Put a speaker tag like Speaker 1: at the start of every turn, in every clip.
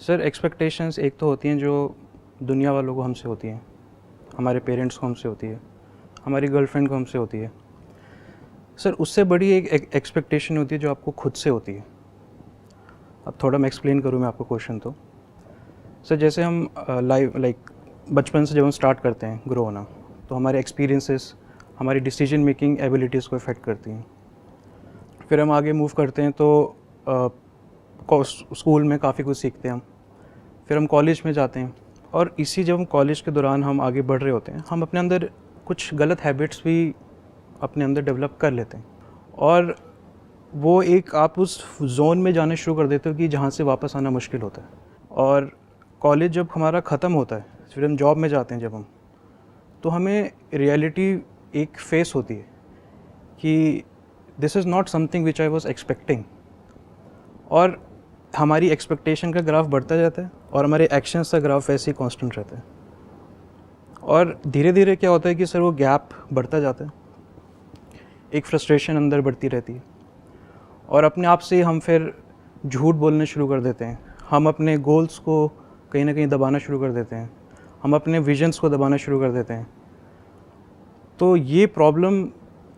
Speaker 1: Sir expectations एक तो होती हैं जो दुनिया वालों को हमसे होती हैं, हमारे पेरेंट्स को हमसे होती है, हमारी गर्लफ्रेंड को हमसे होती है। सर उससे बड़ी एक एक्सपेक्टेशन होती है जो आपको खुद से होती है। अब थोड़ा मैं एक्सप्लेन करूँ मैं आपको क्वेश्चन तो। सर जैसे हम बचपन से जब हम स्टार्ट करते हैं ग्रो होना, तो हमारे एक्सपीरियंसेस हमारी डिसीजन मेकिंग एबिलिटीज़ को इफ़ेक्ट करती हैं। फिर हम आगे मूव करते हैं तो स्कूल में काफ़ी कुछ सीखते हैं हम। फिर हम कॉलेज में जाते हैं और जब हम कॉलेज के दौरान हम आगे बढ़ रहे होते हैं, हम अपने अंदर कुछ गलत हैबिट्स भी अपने अंदर डेवलप कर लेते हैं और वो एक आप उस जोन में जाना शुरू कर देते हो कि जहाँ से वापस आना मुश्किल होता है। और कॉलेज जब हमारा ख़त्म होता है, फिर हम जॉब में जाते हैं जब हम, तो हमें रियलिटी एक फेस होती है कि this is not something which I was expecting. और हमारी एक्सपेक्टेशन का ग्राफ बढ़ता जाता है और हमारे एक्शंस का ग्राफ वैसे ही कांस्टेंट रहता है। और धीरे धीरे क्या होता है कि सर वो गैप बढ़ता जाता है, एक फ्रस्ट्रेशन अंदर बढ़ती रहती है और अपने आप से हम फिर झूठ बोलने शुरू कर देते हैं। हम अपने गोल्स को कहीं ना कहीं दबाना शुरू कर देते हैं, हम अपने विजन्स को दबाना शुरू कर देते हैं। तो ये प्रॉब्लम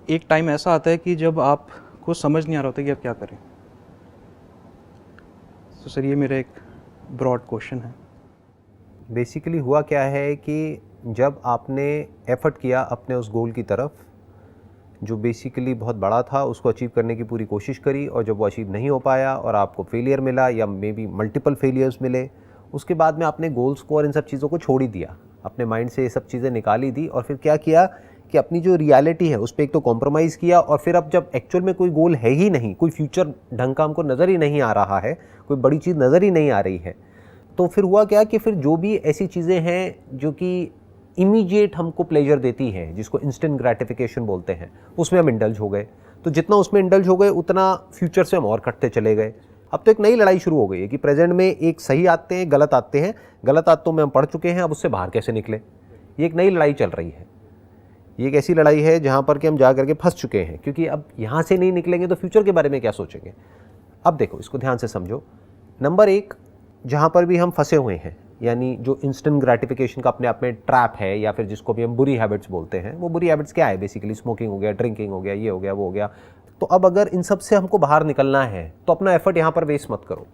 Speaker 1: एक टाइम ऐसा आता है कि जब आपको समझ नहीं आ रहा होता कि आप क्या करें। तो सर ये मेरा एक ब्रॉड क्वेश्चन है।
Speaker 2: बेसिकली हुआ क्या है कि जब आपने एफर्ट किया अपने उस गोल की तरफ जो बेसिकली बहुत बड़ा था, उसको अचीव करने की पूरी कोशिश करी और जब वो अचीव नहीं हो पाया और आपको फेलियर मिला या मे बी मल्टीपल फेलियर्स मिले, उसके बाद में आपने गोल्स को और इन सब चीज़ों को छोड़ ही दिया, अपने माइंड से ये सब चीज़ें निकाल ही दी और फिर क्या किया कि अपनी जो रियलिटी है उस पर एक तो कॉम्प्रोमाइज़ किया और फिर अब जब एक्चुअल में कोई गोल है ही नहीं, कोई फ्यूचर ढंग का हमको नज़र ही नहीं आ रहा है, कोई बड़ी चीज़ नज़र ही नहीं आ रही है, तो फिर हुआ क्या कि फिर जो भी ऐसी चीज़ें हैं जो कि इमीडिएट हमको प्लेजर देती हैं, जिसको इंस्टेंट ग्रेटिफिकेशन बोलते हैं, उसमें हम इंडल्ज हो गए। तो जितना उसमें इंडल्ज हो गए उतना फ्यूचर से हम और कटते चले गए। अब तो एक नई लड़ाई शुरू हो गई है कि प्रेजेंट में एक सही आते हैं, गलत आते हैं, गलत आदतों में हम पड़ चुके हैं, अब उससे बाहर कैसे निकले, ये एक नई लड़ाई चल रही है। ये एक ऐसी लड़ाई है जहाँ पर कि हम जा करके फंस चुके हैं, क्योंकि अब यहाँ से नहीं निकलेंगे तो फ्यूचर के बारे में क्या सोचेंगे। अब देखो, इसको ध्यान से समझो। नंबर एक, जहाँ पर भी हम फंसे हुए हैं, यानी जो इंस्टेंट ग्रेटिफिकेशन का अपने आप में ट्रैप है या फिर जिसको भी हम बुरी हैबिट्स बोलते हैं, वो बुरी हैबिट्स क्या है? बेसिकली स्मोकिंग हो गया, ड्रिंकिंग हो गया, ये हो गया, वो हो गया। तो अब अगर इन सब से हमको बाहर निकलना है तो अपना एफर्ट यहाँ पर वेस्ट मत करो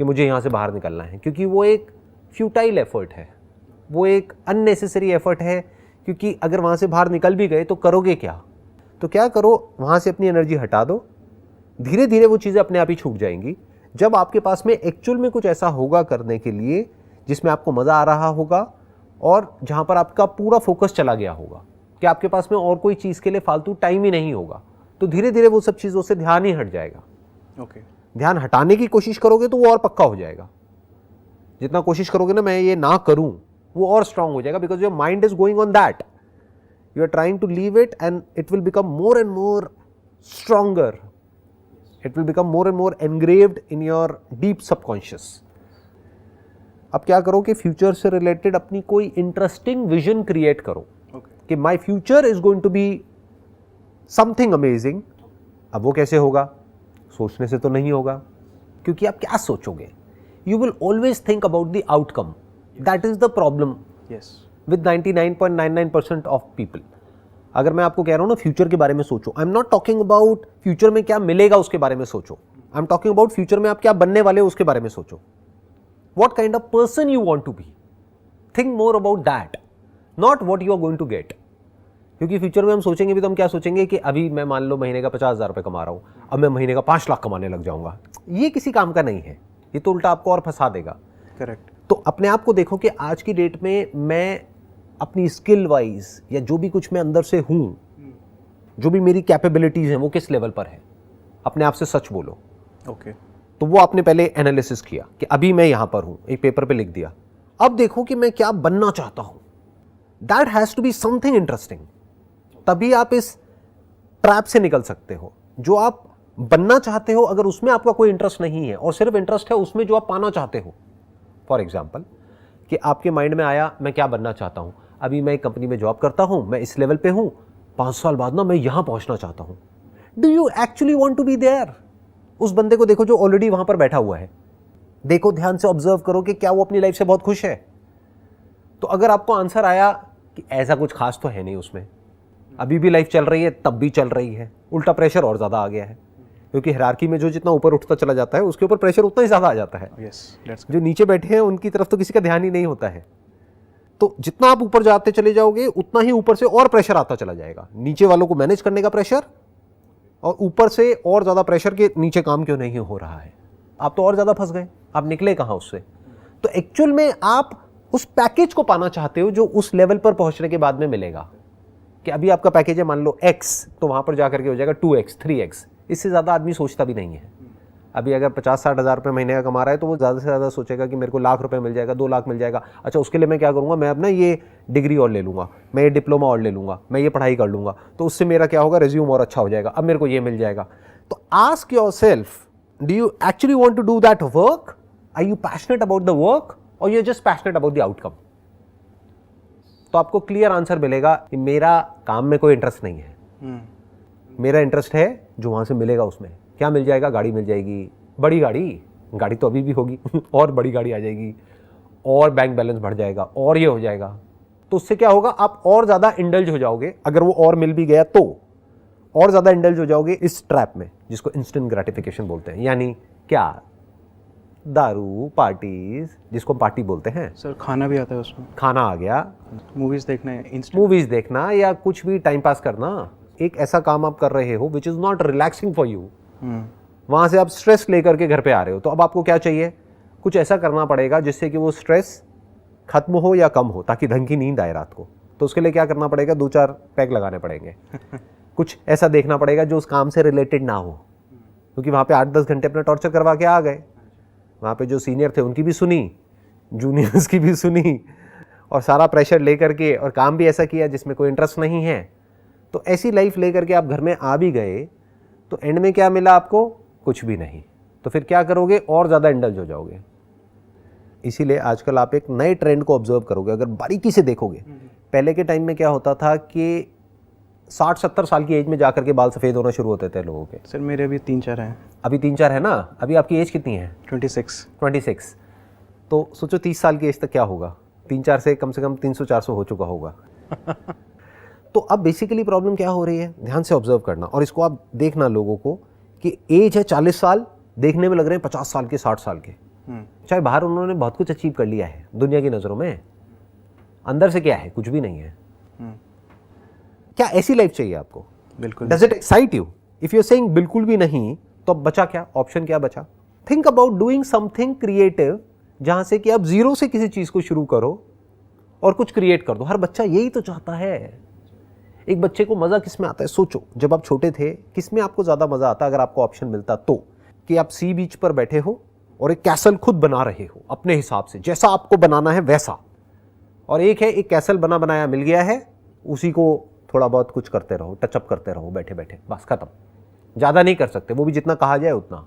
Speaker 2: कि मुझे यहाँ से बाहर निकलना है, क्योंकि वो एक फ्यूटाइल एफर्ट है, वो एक अननेसेसरी एफर्ट है। क्योंकि अगर वहाँ से बाहर निकल भी गए तो करोगे क्या? तो क्या करो, वहाँ से अपनी एनर्जी हटा दो, धीरे धीरे वो चीज़ें अपने आप ही छूट जाएंगी। जब आपके पास में एक्चुअल में कुछ ऐसा होगा करने के लिए जिसमें आपको मज़ा आ रहा होगा और जहाँ पर आपका पूरा फोकस चला गया होगा कि आपके पास में और कोई चीज़ के लिए फालतू टाइम ही नहीं होगा, तो धीरे धीरे वो सब चीज़ों से ध्यान ही हट जाएगा।
Speaker 1: ओके।
Speaker 2: ध्यान हटाने की कोशिश करोगे तो वो और पक्का हो जाएगा। जितना कोशिश करोगे ना मैं ये ना करूं, वो और स्ट्रांग हो जाएगा, because your mind is going on that, you are trying to leave it and it will become more and more stronger, it will become more and more engraved in your deep subconscious. अब क्या करो कि future से related अपनी कोई interesting vision create करो कि my future is going to be something amazing. अब वो कैसे होगा? सोचने से तो नहीं होगा, क्योंकि आप क्या सोचोगे? You will always think about the outcome. That is the problem with 99.99% of people. अगर मैं आपको कह रहा हूं ना फ्यूचर के बारे में सोचो, आई am not talking about future में क्या मिलेगा उसके बारे में सोचो, I am talking about future में आप क्या बनने वाले हो उसके बारे में सोचो। What kind of person you want to be? Think more about that, not what you are going to get. क्योंकि फ्यूचर में हम सोचेंगे भी तो हम क्या सोचेंगे कि अभी मैं मान लो महीने का 50,000 रुपये कमा रहा हूँ, अब मैं महीने का 5 लाख कमाने लग जाऊंगा। ये किसी काम का नहीं है, ये तो उल्टा आपको और फंसा देगा।
Speaker 1: करेक्ट।
Speaker 2: तो अपने आप को देखो कि आज की डेट में मैं अपनी स्किल वाइज या जो भी कुछ मैं अंदर से हूँ, जो भी मेरी कैपेबिलिटीज हैं, वो किस लेवल पर है। अपने आप से सच बोलो।
Speaker 1: ओके।
Speaker 2: तो वो आपने पहले एनालिसिस किया कि अभी मैं यहां पर हूं, एक पेपर पे लिख दिया। अब देखो कि मैं क्या बनना चाहता हूं। That has to be something interesting, तभी आप इस ट्रैप से निकल सकते हो। जो आप बनना चाहते हो, अगर उसमें आपका कोई इंटरेस्ट नहीं है और सिर्फ इंटरेस्ट है उसमें जो आप पाना चाहते हो, फॉर एग्जाम्पल कि आपके माइंड में आया मैं क्या बनना चाहता हूं, अभी मैं एक कंपनी में जॉब करता हूं, मैं इस लेवल पे हूं, 5 साल बाद ना मैं यहां पहुंचना चाहता हूं। Do you actually want to be there? उस बंदे को देखो जो ऑलरेडी वहां पर बैठा हुआ है, देखो, ध्यान से ऑब्जर्व करो कि क्या वो अपनी लाइफ से बहुत खुश है। तो अगर आपको आंसर आया कि ऐसा कुछ खास तो है नहीं उसमें, अभी भी लाइफ चल रही है, तब भी चल रही है, उल्टा प्रेशर और ज़्यादा आ गया है, क्योंकि हायरार्की में जो जितना ऊपर उठता चला जाता है उसके ऊपर प्रेशर उतना ही ज़्यादा आ जाता है। जो नीचे बैठे हैं उनकी तरफ तो किसी का ध्यान ही नहीं होता है। तो जितना आप ऊपर जाते चले जाओगे उतना ही ऊपर से और प्रेशर आता चला जाएगा, नीचे वालों को मैनेज करने का प्रेशर, और ऊपर से और ज़्यादा प्रेशर के नीचे काम क्यों नहीं हो रहा है। आप तो और ज़्यादा फंस गए, आप निकले कहाँ उससे। तो एक्चुअल में आप उस पैकेज को पाना चाहते हो जो उस लेवल पर पहुंचने के बाद में मिलेगा। कि अभी आपका पैकेज है मान लो x, तो वहां पर जाकर के हो जाएगा 2x 3x, इससे ज़्यादा आदमी सोचता भी नहीं है। अभी अगर 50-60 हज़ार रुपये महीने का कमा रहा है तो वो ज़्यादा से ज़्यादा सोचेगा कि मेरे को लाख रुपए मिल जाएगा, 2 लाख मिल जाएगा, अच्छा उसके लिए मैं क्या करूँगा, मैं अपना ये डिग्री और ले लूँगा, मैं ये डिप्लोमा और ले लूँगा, मैं ये पढ़ाई कर लूँगा, तो उससे मेरा क्या होगा, रिज्यूम और अच्छा हो जाएगा, अब मेरे को ये मिल जाएगा। तो ask yourself, do you actually want to do that work? Are you passionate about the work और you are just passionate about the outcome? तो आपको क्लियर आंसर मिलेगा कि मेरा काम में कोई इंटरेस्ट नहीं है, मेरा इंटरेस्ट है जो वहां से मिलेगा उसमें। क्या मिल जाएगा? गाड़ी मिल जाएगी, बड़ी गाड़ी तो अभी भी होगी और बड़ी गाड़ी आ जाएगी, और बैंक बैलेंस बढ़ जाएगा, और ये हो जाएगा। तो उससे क्या होगा, आप और ज़्यादा इंडल्ज हो जाओगे। अगर वो और मिल भी गया तो और ज़्यादा इंडल्ज हो जाओगे इस ट्रैप में, जिसको इंस्टेंट ग्रेटिफिकेशन बोलते हैं। यानी क्या? दारू, पार्टीज, जिसको पार्टी बोलते हैं।
Speaker 1: सर खाना भी आता है उसमें,
Speaker 2: खाना आ गया,
Speaker 1: मूवीज देखना या
Speaker 2: कुछ भी टाइम पास करना, एक ऐसा काम आप कर रहे हो which is not relaxing for you. वहाँ से आप स्ट्रेस लेकर के घर पे आ रहे हो, तो अब आपको क्या चाहिए? कुछ ऐसा करना पड़ेगा जिससे कि वो स्ट्रेस खत्म हो या कम हो, ताकि ढंग की नींद आए रात को। तो उसके लिए क्या करना पड़ेगा? 2-4 पैक लगाने पड़ेंगे कुछ ऐसा देखना पड़ेगा जो उस काम से रिलेटेड ना हो, क्योंकि वहाँ पे 8-10 घंटे अपना टॉर्चर करवा के आ गए। वहाँ पे जो सीनियर थे उनकी भी सुनी, जूनियर्स की भी सुनी, और सारा प्रेशर लेकर के, और काम भी ऐसा किया जिसमें कोई इंटरेस्ट नहीं है। तो ऐसी लाइफ लेकर के आप घर में आ भी गए, तो एंड में क्या मिला आपको? कुछ भी नहीं। तो फिर क्या करोगे? और ज़्यादा इंडल्ज हो जाओगे। इसीलिए आजकल आप एक नए ट्रेंड को ऑब्जर्व करोगे, अगर बारीकी से देखोगे। पहले के टाइम में क्या होता था कि 60-70 साल की एज में जाकर के बाल सफ़ेद होना शुरू होते थे लोगों के।
Speaker 1: सर मेरे अभी 3-4 हैं।
Speaker 2: अभी 3-4 है ना? अभी आपकी एज कितनी है?
Speaker 1: 26।
Speaker 2: तो सोचो 30 साल की एज तक क्या होगा? 3-4 से कम 300-400 हो चुका होगा। तो अब बेसिकली प्रॉब्लम क्या हो रही है? ध्यान से ऑब्जर्व करना, और इसको आप देखना लोगों को कि एज है 40 साल, देखने में लग रहे हैं 50 साल के, 60 साल के। चाहे बाहर उन्होंने बहुत कुछ अचीव कर लिया है दुनिया की नज़रों में, अंदर से क्या है? कुछ भी नहीं है। क्या ऐसी लाइफ चाहिए आपको?
Speaker 1: बिल्कुल।
Speaker 2: Does it excite you? If you are saying बिल्कुल भी नहीं, तो अब बचा क्या? ऑप्शन क्या बचा? Think about doing something creative, जहां से कि आप जीरो से किसी चीज को शुरू करो और कुछ क्रिएट कर दो। हर बच्चा यही तो चाहता है। एक बच्चे को मजा किस में आता है? सोचो, जब आप छोटे थे किस में आपको ज्यादा मजा आता अगर आपको ऑप्शन मिलता तो? कि आप सी बीच पर बैठे हो और एक कैसल खुद बना रहे हो अपने हिसाब से, जैसा आपको बनाना है वैसा, और एक है एक कैसल बना बनाया मिल गया है, उसी को थोड़ा बहुत कुछ करते रहो, टचअप करते रहो बैठे बैठे, बस खत्म। ज़्यादा नहीं कर सकते, वो भी जितना कहा जाए उतना,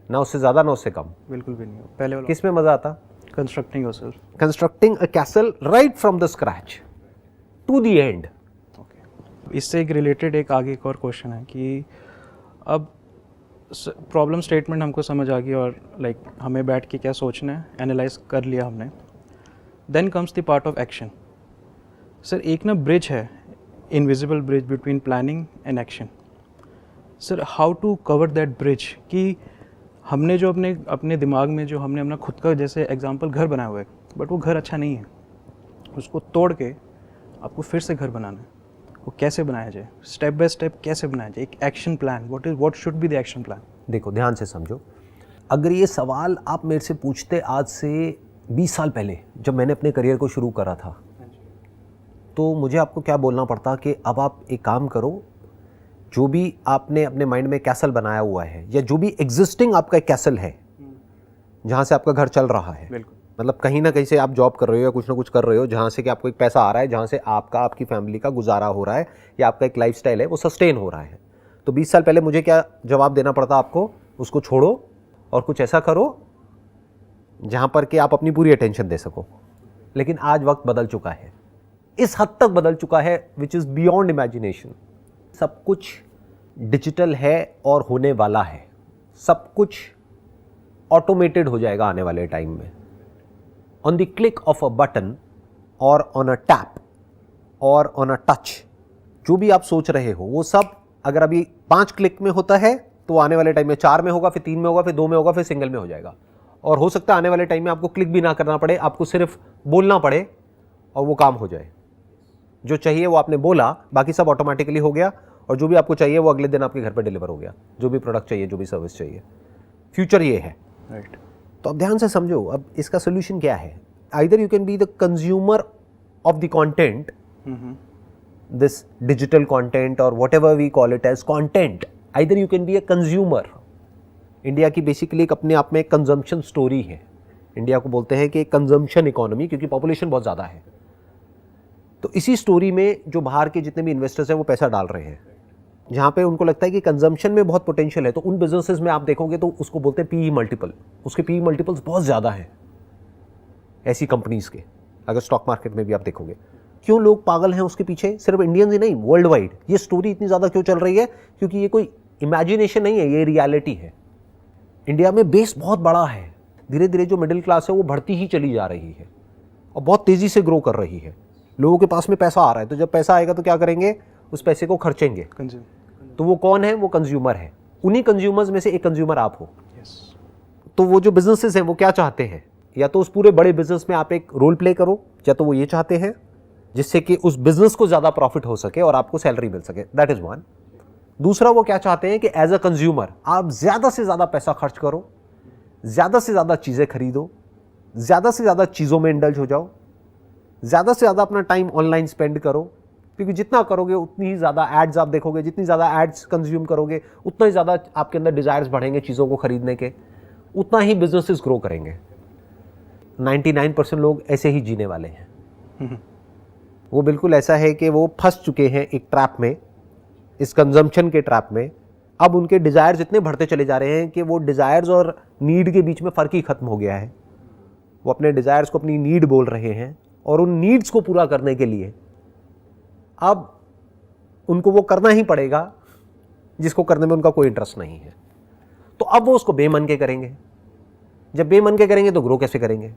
Speaker 2: ना उससे ज़्यादा ना उससे कम।
Speaker 1: बिल्कुल भी नहीं। पहले वाला
Speaker 2: किस में मज़ा आता?
Speaker 1: Constructing yourself,
Speaker 2: constructing a castle right from the scratch to the end.
Speaker 1: इससे एक रिलेटेड एक आगे एक और क्वेश्चन है कि अब प्रॉब्लम स्टेटमेंट हमको समझ आ गई और लाइक हमें बैठ के क्या सोचना है, एनालाइज कर लिया हमने। Then comes the part of action. Sir एक ना ब्रिज है, invisible bridge between planning and action. Sir how to cover that bridge कि हमने जो अपने दिमाग में जो हमने अपना खुद का जैसे एग्जांपल घर बनाया हुआ है, बट वो घर अच्छा नहीं है, उसको तोड़ के आपको फिर से घर बनाना है। वो कैसे बनाया जाए? स्टेप बाय स्टेप कैसे बनाया जाए? एक action plan, what should be the action plan?
Speaker 2: देखो ध्यान से समझो, अगर ये सवाल आप मेरे से पूछते आज से 20 साल पहले जब मैंने अपने करियर को शुरू करा था, तो मुझे आपको क्या बोलना पड़ता कि अब आप एक काम करो, जो भी आपने अपने माइंड में कैसल बनाया हुआ है या जो भी एग्जिस्टिंग आपका एक कैसल है जहाँ से आपका घर चल रहा है, मतलब कहीं ना कहीं से आप जॉब कर रहे हो या कुछ ना कुछ कर रहे हो जहाँ से कि आपको एक पैसा आ रहा है, जहाँ से आपकी फैमिली का गुजारा हो रहा है या आपका एक लाइफस्टाइल है वो सस्टेन हो रहा है। तो 20 साल पहले मुझे क्या जवाब देना पड़ता आपको? उसको छोड़ो और कुछ ऐसा करो जहाँ पर कि आप अपनी पूरी अटेंशन दे सको। लेकिन आज वक्त बदल चुका है, इस हद तक बदल चुका है विच इज़ बियॉन्ड इमेजिनेशन। सब कुछ डिजिटल है और होने वाला है, सब कुछ ऑटोमेटेड हो जाएगा आने वाले टाइम में। On the click of a button और ऑन अ टैप और ऑन अ टच, जो भी आप सोच रहे हो वो सब अगर अभी 5 क्लिक में होता है तो आने वाले टाइम में 4 में होगा, फिर 3 में होगा, फिर 2 में होगा, फिर सिंगल में हो जाएगा। और हो सकता है आने वाले टाइम में आपको क्लिक भी ना करना पड़े, आपको सिर्फ बोलना पड़े और वो काम हो जाए। जो चाहिए वो आपने बोला, बाकी सब ऑटोमेटिकली हो गया, और जो भी आपको चाहिए वो अगले दिन आपके घर पर डिलीवर हो गया, जो भी प्रोडक्ट चाहिए, जो भी सर्विस चाहिए। फ्यूचर ये है,
Speaker 1: राइट।
Speaker 2: तो अब ध्यान से समझो, अब इसका सोल्यूशन क्या है। Either you can be the consumer of the content, this digital content और whatever we call it as content, either you can be a consumer. India की बेसिकली एक अपने आप में कंजम्पशन स्टोरी है। इंडिया को बोलते हैं कि कंजम्पशन इकोनॉमी, क्योंकि पॉपुलेशन बहुत ज़्यादा है। तो इसी स्टोरी में जो बाहर के जितने भी इन्वेस्टर्स हैं वो पैसा डाल रहे हैं, जहाँ पे उनको लगता है कि कंजम्पशन में बहुत पोटेंशियल है। तो उन बिजनेसेस में आप देखोगे तो उसको बोलते हैं पीई मल्टीपल, उसके पीई मल्टीपल्स बहुत ज़्यादा हैं ऐसी कंपनीज़ के। अगर स्टॉक मार्केट में भी आप देखोगे, क्यों लोग पागल हैं उसके पीछे, सिर्फ इंडियंस ही नहीं, वर्ल्ड वाइड ये स्टोरी इतनी ज़्यादा क्यों चल रही है? क्योंकि ये कोई इमेजिनेशन नहीं है, ये रियलिटी है। इंडिया में बेस बहुत बड़ा है, धीरे धीरे जो मिडिल क्लास है वो बढ़ती ही चली जा रही है और बहुत तेज़ी से ग्रो कर रही है। लोगों के पास में पैसा आ रहा है, तो जब पैसा आएगा तो क्या करेंगे, उस पैसे को खर्चेंगे। तो वो कौन है? वो कंज्यूमर है। उन्हीं कंज्यूमर्स में से एक कंज्यूमर आप हो। तो वो जो बिजनेसेस हैं वो क्या चाहते हैं, या तो उस पूरे बड़े बिजनेस में आप एक रोल प्ले करो, या तो वो ये चाहते हैं जिससे कि उस बिजनेस को ज़्यादा प्रॉफिट हो सके और आपको सैलरी मिल सके, दैट इज़ वन। दूसरा, वो क्या चाहते हैं कि एज अ कंज्यूमर आप ज़्यादा से ज़्यादा पैसा खर्च करो, ज़्यादा से ज़्यादा चीज़ें खरीदो, ज़्यादा से ज़्यादा चीज़ों में इंडल्ज हो जाओ, ज़्यादा से ज़्यादा अपना टाइम ऑनलाइन स्पेंड करो, क्योंकि जितना करोगे उतनी ही ज़्यादा एड्स आप देखोगे, जितनी ज़्यादा एड्स कंज्यूम करोगे उतना ही ज़्यादा आपके अंदर डिज़ायर्स बढ़ेंगे चीज़ों को खरीदने के, उतना ही बिजनेसेस ग्रो करेंगे। 99% लोग ऐसे ही जीने वाले हैं। वो बिल्कुल ऐसा है कि वो फंस चुके हैं एक ट्रैप में, इस कंजम्पशन के ट्रैप में। अब उनके डिज़ायर्स इतने बढ़ते चले जा रहे हैं कि वो डिज़ायर्स और नीड के बीच में फ़र्क ही खत्म हो गया है। वो अपने डिज़ायर्स को अपनी नीड बोल रहे हैं, और उन नीड्स को पूरा करने के लिए अब उनको वो करना ही पड़ेगा जिसको करने में उनका कोई इंटरेस्ट नहीं है। तो अब वो उसको बेमन के करेंगे। जब बेमन के करेंगे तो ग्रो कैसे करेंगे?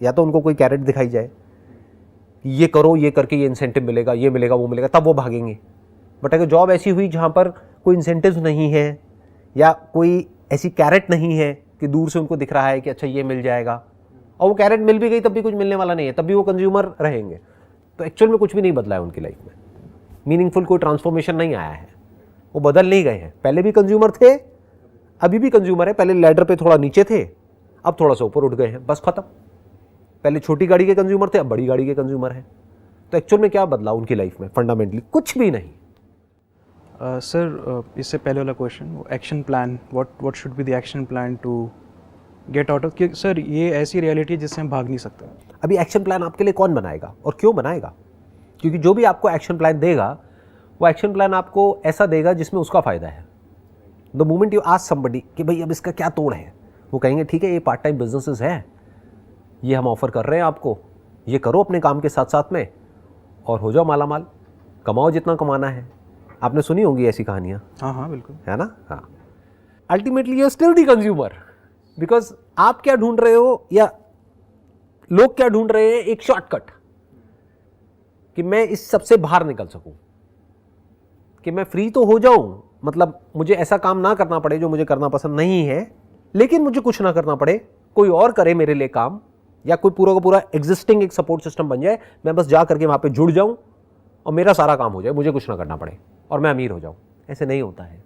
Speaker 2: या तो उनको कोई कैरेट दिखाई जाए कि ये करो, ये करके ये इंसेंटिव मिलेगा, ये मिलेगा, वो मिलेगा, तब वो भागेंगे। बट अगर जॉब ऐसी हुई जहाँ पर कोई इंसेंटिव नहीं है या कोई ऐसी कैरेट नहीं है कि दूर से उनको दिख रहा है कि अच्छा ये मिल जाएगा, और वो कैरेट मिल भी गई तब भी कुछ मिलने वाला नहीं है, तब भी वो कंज्यूमर रहेंगे, तो एक्चुअल में कुछ भी नहीं बदला है उनकी लाइफ में। मीनिंगफुल कोई ट्रांसफॉर्मेशन नहीं आया है, वो बदल नहीं गए हैं। पहले भी कंज्यूमर थे, अभी भी कंज्यूमर है। पहले लैडर पे थोड़ा नीचे थे, अब थोड़ा सा ऊपर उठ गए हैं, बस खत्म। पहले छोटी गाड़ी के कंज्यूमर थे, अब बड़ी गाड़ी के कंज्यूमर हैं। तो एक्चुअल में क्या बदला उनकी लाइफ में? फंडामेंटली कुछ भी नहीं।
Speaker 1: सर, इससे पहले वाला question, action plan, what should be the action plan to get out of, कि सर ये ऐसी रियलिटी है जिससे हम भाग नहीं सकते।
Speaker 2: अभी एक्शन प्लान आपके लिए कौन बनाएगा और क्यों बनाएगा? क्योंकि जो भी आपको एक्शन प्लान देगा वो एक्शन प्लान आपको ऐसा देगा जिसमें उसका फ़ायदा है। The moment you ask somebody कि भाई अब इसका क्या तोड़ है, वो कहेंगे ठीक है ये पार्ट टाइम बिजनेसेस है, ये हम ऑफ़र कर रहे हैं आपको, ये करो अपने काम के साथ साथ में और हो जाओ माला माल, कमाओ जितना कमाना है। आपने सुनी होंगी ऐसी कहानियाँ।
Speaker 1: हाँ बिल्कुल,
Speaker 2: है ना। हाँ, ultimately you still the consumer, because आप क्या ढूंढ रहे हो या लोग क्या ढूंढ रहे हैं? एक शॉर्टकट कि मैं इस सबसे बाहर निकल सकूं, कि मैं फ्री तो हो जाऊं, मतलब मुझे ऐसा काम ना करना पड़े जो मुझे करना पसंद नहीं है, लेकिन मुझे कुछ ना करना पड़े, कोई और करे मेरे लिए काम, या कोई पूरा का पूरा एग्जिस्टिंग एक सपोर्ट सिस्टम बन जाए, मैं बस जा करके वहां पे जुड़ जाऊं और मेरा सारा काम हो जाए, मुझे कुछ ना करना पड़े और मैं अमीर हो जाऊं। ऐसे नहीं होता है।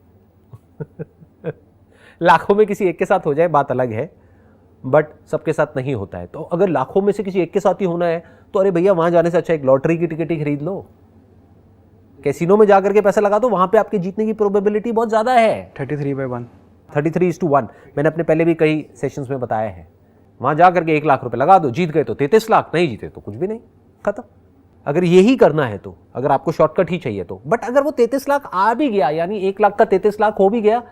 Speaker 2: लाखों में किसी एक के साथ हो जाए बात अलग है, बट सबके साथ नहीं होता है। तो अगर लाखों में से किसी एक के साथ ही होना है तो अरे भैया वहां जाने से अच्छा एक लॉटरी की टिकट ही खरीद लो, कैसीनो में जाकर के पैसा लगा दो, वहां पे आपके जीतने की प्रोबेबिलिटी बहुत ज्यादा है।
Speaker 1: 33/1,
Speaker 2: 33:1। मैंने अपने पहले भी कई सेशंस में बताया है। वहां जाकर के 1 लाख रुपए लगा दो, जीत गए तो 33 लाख, नहीं जीते तो कुछ भी नहीं, खत्म। अगर यही करना है तो, अगर आपको शॉर्टकट ही चाहिए तो। बट अगर वो 33 लाख आ भी गया, यानी 1 लाख का 33 लाख हो भी गया,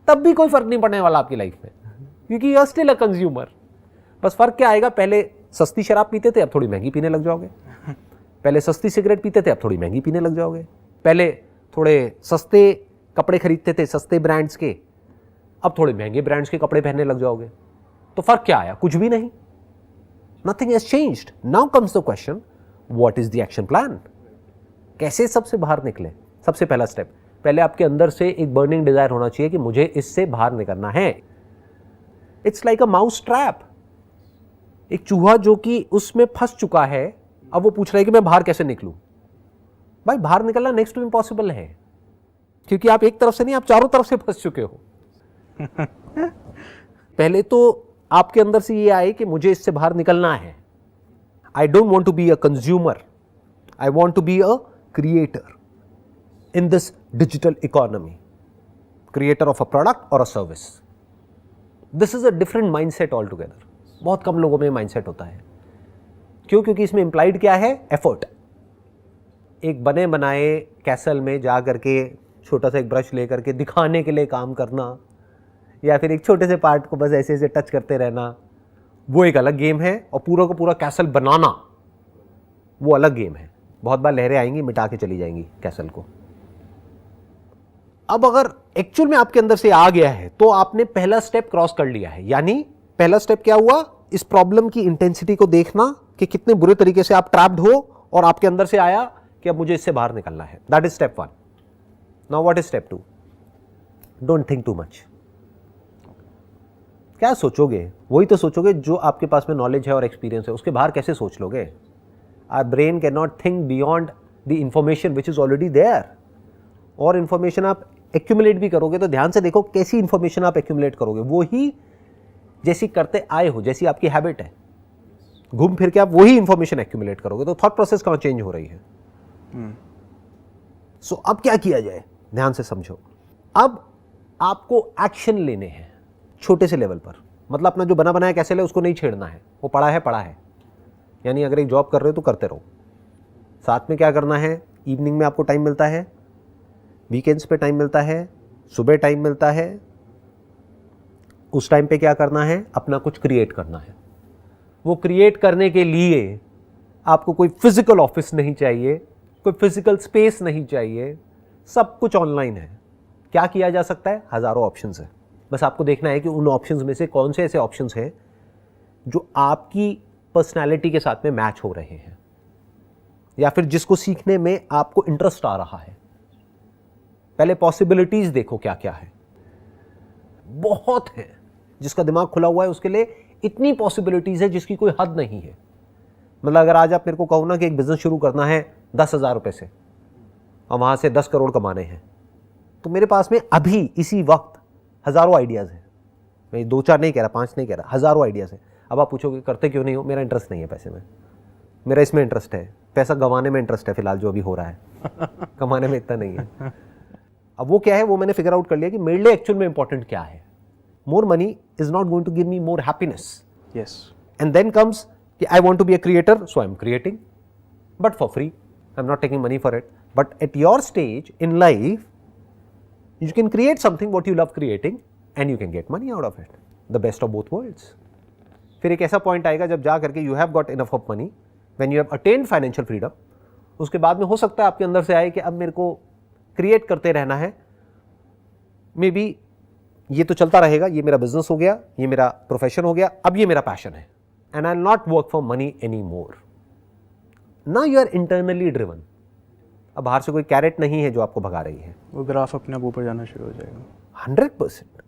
Speaker 2: तब भी कोई फर्क नहीं पड़ने वाला आपकी लाइफ में, क्योंकि you are still a consumer. बस फर्क क्या आएगा, पहले सस्ती शराब पीते थे, अब थोड़ी महंगी पीने लग जाओगे। पहले सस्ती सिगरेट पीते थे, अब थोड़ी महंगी पीने लग जाओगे। पहले थोड़े सस्ते कपड़े खरीदते थे, सस्ते ब्रांड्स के, अब थोड़े महंगे ब्रांड्स के कपड़े पहनने लग जाओगे। तो फर्क क्या आया? कुछ भी नहीं। Nothing has changed. Now comes the question, what is the action plan? कैसे सबसे बाहर निकले? सबसे पहला स्टेप, पहले आपके अंदर से एक बर्निंग डिजायर होना चाहिए कि मुझे इससे बाहर निकलना है। It's like a mouse trap. एक चूहा जो कि उसमें फंस चुका है, अब वो पूछ रहा है कि मैं बाहर कैसे निकलूं। भाई बाहर निकलना नेक्स्ट टू इम्पॉसिबल है, क्योंकि आप एक तरफ से नहीं, आप चारों तरफ से फंस चुके हो। पहले तो आपके अंदर से ये आए कि मुझे इससे बाहर निकलना है। I don't want to be a consumer, I want to be a creator in this digital economy, creator of a product or a service. This is a different mindset altogether. बहुत कम लोगों में माइंडसेट होता है। क्यों? क्योंकि इसमें implied क्या है? एफर्ट। एक बने बनाए कैसल में जा करके छोटा सा एक ब्रश ले करके दिखाने के लिए काम करना, या फिर एक छोटे से पार्ट को बस ऐसे ऐसे टच करते रहना, वो एक अलग गेम है। और पूरा का पूरा कैसल बनाना वो अलग गेम है। बहुत बार लहरें आएंगी, मिटा के चली जाएंगी कैसल को। अब अगर एक्चुअल में आपके अंदर से आ गया है तो आपने पहला स्टेप क्रॉस कर लिया है। यानी पहला स्टेप क्या हुआ? इस प्रॉब्लम की इंटेंसिटी को देखना कि कितने बुरे तरीके से आप ट्रैप्ड हो, और आपके अंदर से आया कि अब मुझे इससे बाहर निकलना है। That is step 1। Now what is step 2? Don't think too much. क्या सोचोगे? वही तो सोचोगे जो आपके पास में नॉलेज है और एक्सपीरियंस है। उसके बाहर कैसे सोच लोगे? Our brain can not think beyond the information which is already there. और इंफॉर्मेशन आप एक्यूमुलेट भी करोगे तो ध्यान से देखो कैसी इंफॉर्मेशन आप एक्यूमुलेट करोगे। वो ही जैसी करते आए हो, जैसी आपकी हैबिट है, घूम फिर के आप वही इंफॉर्मेशन एक्यूमुलेट करोगे। तो थॉट प्रोसेस कहाँ चेंज हो रही है? सो अब क्या किया जाए? ध्यान से समझो। अब आपको एक्शन लेने हैं छोटे से लेवल पर। मतलब अपना जो बना बनाया कैसे ले उसको नहीं छेड़ना है, वो पड़ा है पड़ा है। यानी अगर एक जॉब कर रहे हो तो करते रहो। साथ में क्या करना है? इवनिंग में आपको टाइम मिलता है, वीकेंड्स पे टाइम मिलता है, सुबह टाइम मिलता है, उस टाइम पे क्या करना है? अपना कुछ क्रिएट करना है। वो क्रिएट करने के लिए आपको कोई फिजिकल ऑफिस नहीं चाहिए, कोई फिजिकल स्पेस नहीं चाहिए, सब कुछ ऑनलाइन है। क्या किया जा सकता है? हजारों ऑप्शंस है। बस आपको देखना है कि उन ऑप्शंस में से कौन से ऐसे ऑप्शंस हैं जो आपकी पर्सनैलिटी के साथ में मैच हो रहे हैं, या फिर जिसको सीखने में आपको इंटरेस्ट आ रहा है। पहले पॉसिबिलिटीज देखो क्या क्या है। बहुत है। जिसका दिमाग खुला हुआ है उसके लिए इतनी पॉसिबिलिटीज है जिसकी कोई हद नहीं है। मतलब अगर आज आप मेरे को कहो ना कि एक बिजनेस शुरू करना है 10,000 रुपए से और वहां से 10 करोड़ कमाने हैं, तो मेरे पास में अभी इसी वक्त हजारों आइडियाज हैं। मैं 2-4 नहीं कह रहा, 5 नहीं कह रहा, हजारों आइडियाज हैं। अब आप पूछोगे करते क्यों नहीं हो? मेरा इंटरेस्ट नहीं है पैसे में, मेरा इसमें इंटरेस्ट है, पैसा गंवाने में इंटरेस्ट है फिलहाल जो अभी हो रहा है, कमाने में इतना नहीं है। अब वो क्या है? वो मैंने फिगर आउट कर लिया कि मेरे लिए एक्चुअल में इंपॉर्टेंट क्या है। More money is not going to give me more happiness.
Speaker 1: Yes.
Speaker 2: And then comes कि I want to be a creator, so I am creating but for free. I am not taking money for it, but at your stage in life you can create something what you love creating and you can get money out of it, the best of both worlds. फिर एक ऐसा point आएगा जब जा करके you have got enough of money, when you have attained financial freedom, उसके बाद में हो सकता है आपके अंदर से आए कि अब मेरे को क्रिएट करते रहना है। मे बी ये तो चलता रहेगा, ये मेरा बिजनेस हो गया, ये मेरा प्रोफेशन हो गया, अब ये मेरा पैशन है, and I will not work for money any more. Now you are internally driven. अब बाहर से कोई कैरेट नहीं है जो आपको भगा रही है।
Speaker 1: वो ग्राफ अपने आप ऊपर जाना शुरू हो जाएगा।
Speaker 2: 100%।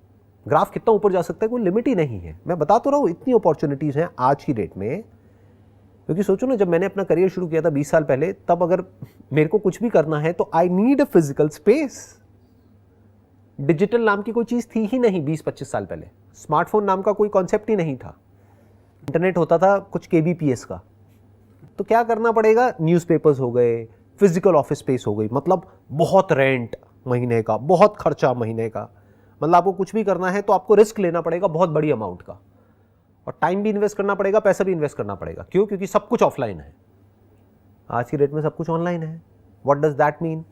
Speaker 2: ग्राफ कितना ऊपर जा सकता है कोई लिमिट ही नहीं है। मैं बता तो रहा हूँ, इतनी अपॉर्चुनिटीज़ हैं आज की डेट में। क्योंकि सोचो ना, जब मैंने अपना करियर शुरू किया था 20 साल पहले, तब अगर मेरे को कुछ भी करना है तो I need a physical space. Digital नाम की कोई चीज़ थी ही नहीं 20-25 साल पहले। स्मार्टफोन नाम का कोई कॉन्सेप्ट ही नहीं था। इंटरनेट होता था कुछ kbps का। तो क्या करना पड़ेगा? न्यूज़पेपर्स हो गए, फिजिकल ऑफिस स्पेस हो गई, मतलब बहुत रेंट महीने का, बहुत खर्चा महीने का। मतलब आपको कुछ भी करना है तो आपको रिस्क लेना पड़ेगा बहुत बड़ी अमाउंट का, और टाइम भी इन्वेस्ट करना पड़ेगा, पैसा भी इन्वेस्ट करना पड़ेगा। क्यों? क्योंकि सब कुछ ऑफलाइन है। आज की डेट में सब कुछ ऑनलाइन है। What does that mean?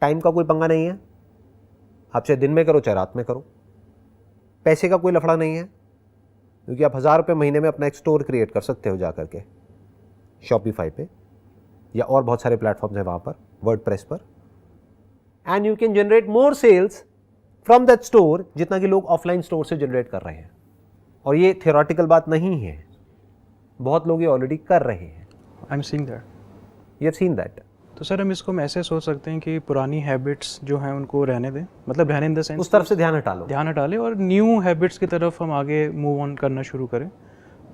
Speaker 2: Time का कोई पंगा नहीं है। आप चाहे दिन में करो चाहे रात में करो। पैसे का कोई लफड़ा नहीं है, क्योंकि आप 1000 रुपये महीने में अपना एक स्टोर क्रिएट कर सकते हो जा करके शॉपिफाई पे, या और बहुत सारे प्लेटफॉर्म्स हैं वहाँ पर, वर्डप्रेस पर, and you can generate more sales from that store जितना कि लोग ऑफलाइन स्टोर से जनरेट कर रहे हैं। और ये थियोरेटिकल बात नहीं है, बहुत लोग ये ऑलरेडी कर रहे हैं।
Speaker 1: I am seeing that,
Speaker 2: you have seen that.
Speaker 1: तो सर हम इसको ऐसे सोच सकते हैं कि पुरानी हैबिट्स जो हैं उनको रहने दें, मतलब रहने इन द सेंस
Speaker 2: उस तरफ से ध्यान हटा लो,
Speaker 1: ध्यान हटा लें और न्यू हैबिट्स की तरफ हम आगे मूव ऑन करना शुरू करें,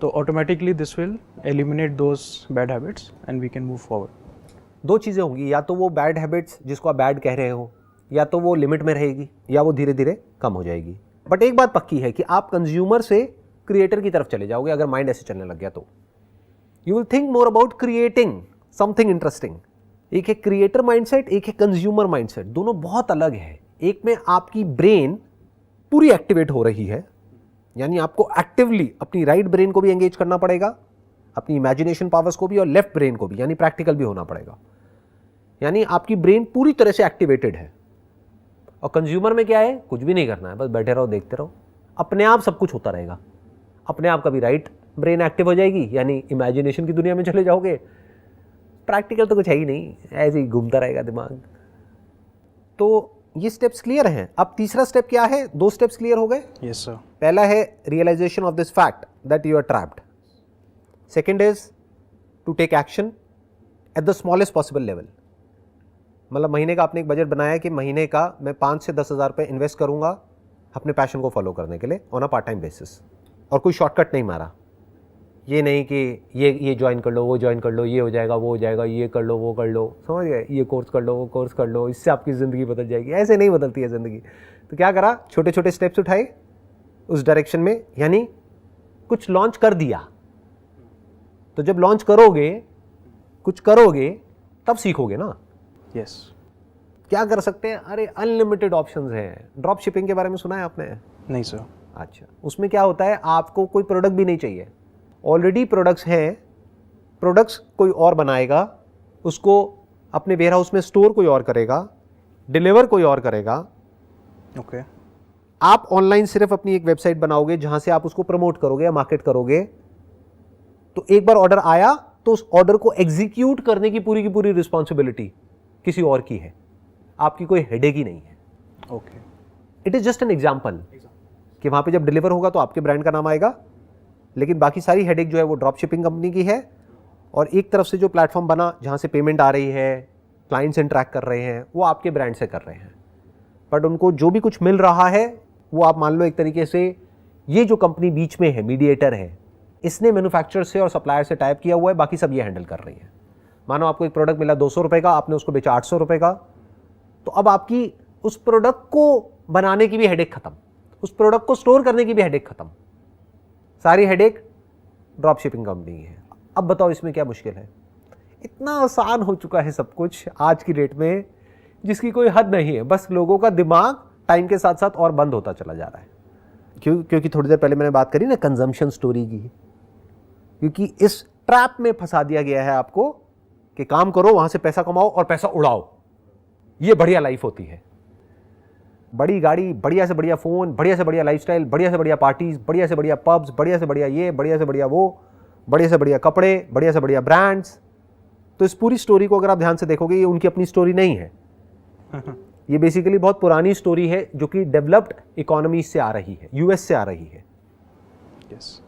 Speaker 1: तो automatically this will eliminate those bad habits and we can move forward.
Speaker 2: दो चीज़ें होंगी, या तो वो बैड हैबिट्स जिसको आप बैड कह रहे हो, या तो वो लिमिट में रहेगी, या वो धीरे धीरे कम हो जाएगी। बट एक बात पक्की है कि आप कंज्यूमर से क्रिएटर की तरफ चले जाओगे अगर माइंड ऐसे चलने लग गया तो। You will think more about creating something interesting. एक है क्रिएटर माइंडसेट, एक है कंज्यूमर माइंडसेट, दोनों बहुत अलग है। एक में आपकी ब्रेन पूरी एक्टिवेट हो रही है, यानी आपको एक्टिवली अपनी राइट ब्रेन को भी एंगेज करना पड़ेगा, अपनी इमेजिनेशन पावर्स को भी, और लेफ्ट ब्रेन को भी, यानी प्रैक्टिकल भी होना पड़ेगा। यानी आपकी ब्रेन पूरी तरह से एक्टिवेटेड है। और कंज्यूमर में क्या है, कुछ भी नहीं करना है, बस बैठे रहो, देखते रहो, अपने आप सब कुछ होता रहेगा। अपने आप कभी राइट ब्रेन एक्टिव हो जाएगी, यानी इमेजिनेशन की दुनिया में चले जाओगे, प्रैक्टिकल तो कुछ है ही नहीं, ऐसे ही घूमता रहेगा दिमाग। तो ये स्टेप्स क्लियर हैं। अब तीसरा स्टेप क्या है, दो स्टेप्स क्लियर हो गए।
Speaker 1: Yes sir.
Speaker 2: पहला है realisation of this fact that you are trapped. Second is to take action at the smallest possible level. मतलब महीने का आपने एक बजट बनाया कि महीने का मैं 5 से 10 हज़ार रुपये इन्वेस्ट करूंगा अपने पैशन को फॉलो करने के लिए on a part time basis, और कोई शॉर्टकट नहीं मारा। ये नहीं कि ये ज्वाइन कर लो, वो ज्वाइन कर लो, ये हो जाएगा, वो हो जाएगा, ये कर लो, वो कर लो, समझ गए, ये कोर्स कर लो, वो कोर्स कर लो, इससे आपकी ज़िंदगी बदल जाएगी। ऐसे नहीं बदलती है ज़िंदगी। तो क्या करा, छोटे छोटे स्टेप्स उठाए उस डायरेक्शन में, यानी कुछ लॉन्च कर दिया। तो जब लॉन्च करोगे, कुछ करोगे, तब सीखोगे ना।
Speaker 1: यस।
Speaker 2: क्या कर सकते हैं, अरे अनलिमिटेड ऑप्शंस हैं। ड्रॉप शिपिंग के बारे में सुना है आपने?
Speaker 1: नहीं सर।
Speaker 2: अच्छा, उसमें क्या होता है, आपको कोई प्रोडक्ट भी नहीं चाहिए, ऑलरेडी प्रोडक्ट्स हैं, प्रोडक्ट्स कोई और बनाएगा, उसको अपने वेयर हाउस में स्टोर कोई और करेगा, डिलीवर कोई और करेगा।
Speaker 1: ओके।
Speaker 2: आप ऑनलाइन सिर्फ अपनी एक वेबसाइट बनाओगे जहां से आप उसको प्रमोट करोगे या मार्केट करोगे। तो एक बार ऑर्डर आया तो उस ऑर्डर को एग्जीक्यूट करने की पूरी रिस्पॉन्सिबिलिटी किसी और की है, आपकी कोई हेडेक ही नहीं है।
Speaker 1: Okay.
Speaker 2: It is just an example कि वहां पे जब डिलीवर होगा तो आपके ब्रांड का नाम आएगा, लेकिन बाकी सारी हेडेक जो है वो ड्रॉप शिपिंग कंपनी की है। और एक तरफ से जो प्लेटफॉर्म बना जहां से पेमेंट आ रही है, क्लाइंट्स इंटरैक्ट कर रहे हैं, वो आपके ब्रांड से कर रहे हैं। बट उनको जो भी कुछ मिल रहा है वो आप मान लो एक तरीके से ये जो कंपनी बीच में है, मीडिएटर है, इसने मैन्युफैक्चरर से और सप्लायर से टाइप किया हुआ है, बाकी सब ये हैंडल कर रही है। मानो आपको एक प्रोडक्ट मिला 200 रुपये का, आपने उसको बेचा 800 रुपये का, तो अब आपकी उस प्रोडक्ट को बनाने की भी हेडेक खत्म, उस प्रोडक्ट को स्टोर करने की भी हेडेक खत्म, सारी हेडेक ड्रॉप शिपिंग कंपनी की है। अब बताओ इसमें क्या मुश्किल है? इतना आसान हो चुका है सब कुछ आज की डेट में, जिसकी कोई हद नहीं है। बस लोगों का दिमाग टाइम के साथ साथ और बंद होता चला जा रहा है। क्योंकि थोड़ी देर पहले मैंने बात करी ना कंजम्पशन स्टोरी की, क्योंकि इस ट्रैप में फंसा दिया गया है आपको कि काम करो, वहां से पैसा कमाओ और पैसा उड़ाओ, ये बढ़िया लाइफ होती है। बड़ी गाड़ी, बढ़िया से बढ़िया फ़ोन, बढ़िया से बढ़िया लाइफस्टाइल, बढ़िया से बढ़िया पार्टीज, बढ़िया से बढ़िया पब्स, बढ़िया से बढ़िया ये, बढ़िया से बढ़िया वो, बढ़िया से बढ़िया कपड़े, बढ़िया से बढ़िया ब्रांड्स। तो इस पूरी स्टोरी को अगर आप ध्यान से देखोगे, ये उनकी अपनी स्टोरी नहीं है। ये बेसिकली बहुत पुरानी स्टोरी है जो कि डेवलप्ड इकोनॉमी से आ रही है, यूएस से आ रही है।
Speaker 1: Yes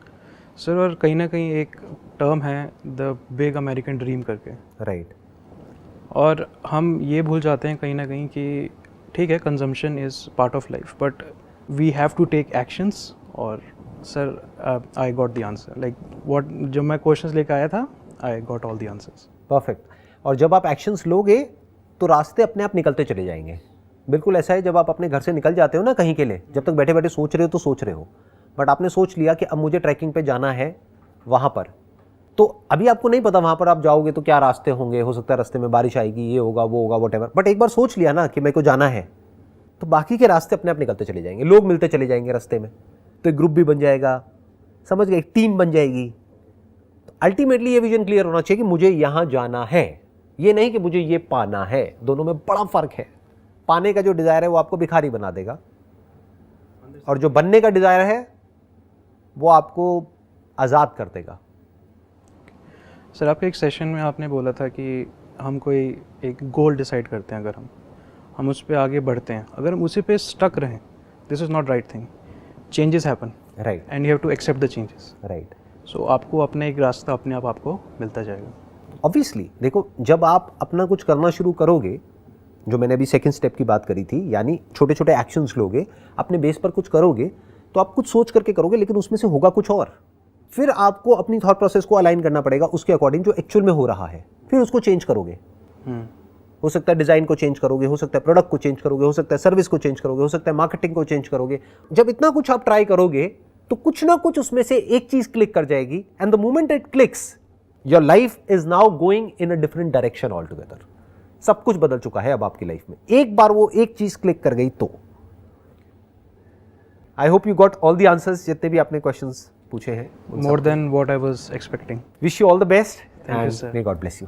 Speaker 1: sir. और कहीं ना कहीं एक टर्म है द बिग अमेरिकन ड्रीम करके,
Speaker 2: राइट।
Speaker 1: और हम ये भूल जाते हैं कहीं ना कहीं कि ठीक है, consumption is part of life, but we have to take actions. और sir I got the answer, like what जब मैं क्वेश्चंस लेकर आया था, I got all the answers.
Speaker 2: Perfect. और जब आप एक्शंस लोगे तो रास्ते अपने आप निकलते चले जाएंगे। बिल्कुल ऐसा है, जब आप अपने घर से निकल जाते हो ना कहीं के लिए, जब तक बैठे बैठे सोच रहे हो तो सोच रहे हो, बट आपने सोच लिया कि अब मुझे ट्रैकिंग पे जाना है वहाँ पर, तो अभी आपको नहीं पता वहाँ पर आप जाओगे तो क्या रास्ते होंगे, हो सकता है रास्ते में बारिश आएगी, ये होगा, वो होगा, व्हाटएवर। बट एक बार सोच लिया ना कि मेरे को जाना है, तो बाकी के रास्ते अपने आप निकलते चले जाएंगे, लोग मिलते चले जाएंगे रास्ते में, तो एक ग्रुप भी बन जाएगा, समझ गए, एक टीम बन जाएगी। तो अल्टीमेटली ये विजन क्लियर होना चाहिए कि मुझे यहाँ जाना है, ये नहीं कि मुझे ये पाना है। दोनों में बड़ा फर्क है। पाने का जो डिज़ायर है वो आपको भिखारी बना देगा, और जो बनने का डिज़ायर है वो आपको आज़ाद कर देगा।
Speaker 1: सर, आपके एक सेशन में आपने बोला था कि हम कोई एक गोल डिसाइड करते हैं, अगर हम उस पर आगे बढ़ते हैं, अगर हम उसी पे स्टक रहें this is not right thing, changes happen
Speaker 2: right
Speaker 1: and you have to accept the changes.
Speaker 2: Right.
Speaker 1: So आपको अपना एक रास्ता अपने आप आपको मिलता जाएगा.
Speaker 2: ऑब्वियसली देखो, जब आप अपना कुछ करना शुरू करोगे, जो मैंने अभी सेकंड स्टेप की बात करी थी, यानी छोटे छोटे एक्शंस लोगे, अपने बेस पर कुछ करोगे, तो आप कुछ सोच करके करोगे, लेकिन उसमें से होगा कुछ और. फिर आपको अपनी थॉट प्रोसेस को अलाइन करना पड़ेगा उसके अकॉर्डिंग जो एक्चुअल में हो रहा है, फिर उसको चेंज करोगे. हो सकता है डिज़ाइन को चेंज करोगे, हो सकता है प्रोडक्ट को चेंज करोगे, हो सकता है सर्विस को चेंज करोगे, हो सकता है मार्केटिंग को चेंज करोगे. जब इतना कुछ आप ट्राई करोगे तो कुछ ना कुछ उसमें से एक चीज क्लिक कर जाएगी, and the moment it clicks, your life is now going in a different direction all together. सब कुछ बदल चुका है अब आपकी लाइफ में. एक बार वो एक चीज क्लिक कर गई तो. I hope you got all the answers जितने भी आपने क्वेश्चंस पूछे हैं.
Speaker 1: More than what I was expecting.
Speaker 2: Wish you all the best
Speaker 1: Thank you,
Speaker 2: and
Speaker 1: sir.
Speaker 2: May God bless you.